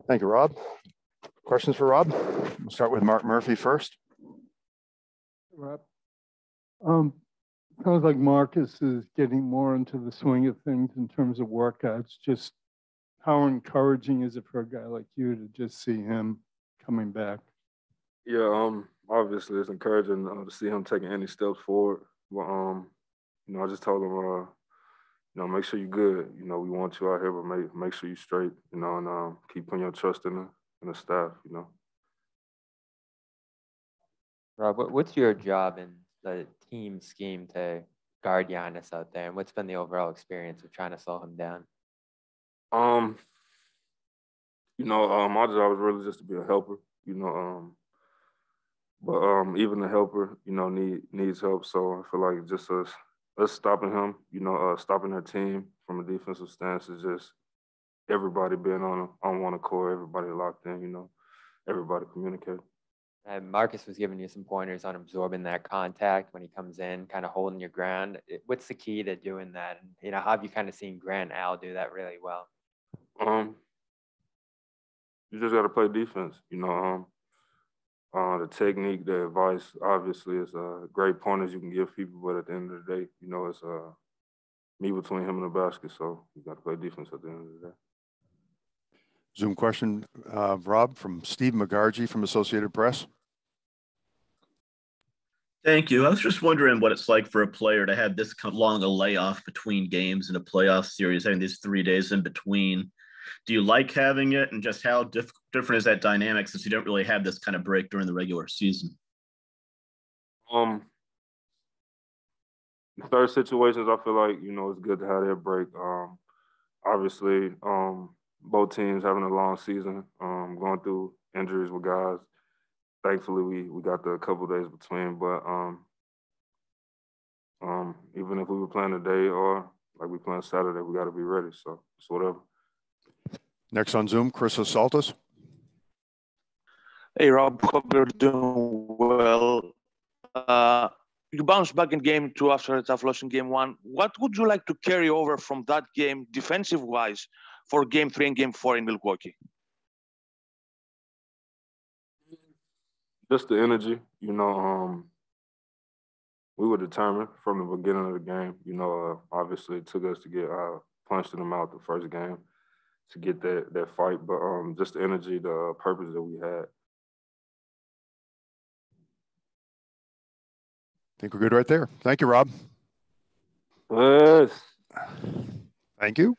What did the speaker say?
Thank you, Rob. Questions for Rob? We'll start with Mark Murphy first. Rob, sounds like Marcus is getting more into the swing of things in terms of workouts. Just how encouraging is it for a guy like you to just see him coming back? Yeah, obviously it's encouraging to see him taking any steps forward. But I just told him, make sure you're good. We want you out here, but make sure you're straight. And keep putting your trust in the staff. Rob, what's your job in the team scheme to guard Giannis out there, and what's been the overall experience of trying to slow him down? My job is really just to be a helper. But even the helper, needs help. So I feel like just us stopping him, stopping their team from a defensive stance is just everybody being on one accord, everybody locked in, everybody communicating. And Marcus was giving you some pointers on absorbing that contact when he comes in, kind of holding your ground. What's the key to doing that? And, how have you kind of seen Grant and Al do that really well? You just got to play defense, the technique, the advice, obviously, is great pointers you can give people, but at the end of the day, it's me between him and the basket, so you got to play defense at the end of the day. Zoom question, Rob, from Steve McGargy from Associated Press. Thank you. I was just wondering what it's like for a player to have this long a layoff between games in a playoff series, having these 3 days in between. Do you like having it, and just how different is that dynamic since you don't really have this kind of break during the regular season? In certain situations, I feel like, it's good to have that break. Obviously, both teams having a long season, going through injuries with guys. Thankfully, we got the couple days between, but even if we were playing today or like we playing Saturday, we got to be ready. So it's whatever. Next on Zoom, Chris Saltis. Hey, Rob, hope you're doing well. You bounced back in game two after a tough loss in game one. What would you like to carry over from that game defensive-wise for game three and game four in Milwaukee? Just the energy, we were determined from the beginning of the game. Obviously it took us to get punched in the mouth the first game to get that fight, but just the energy, the purpose that we had. I think we're good right there. Thank you, Rob. Yes. Thank you.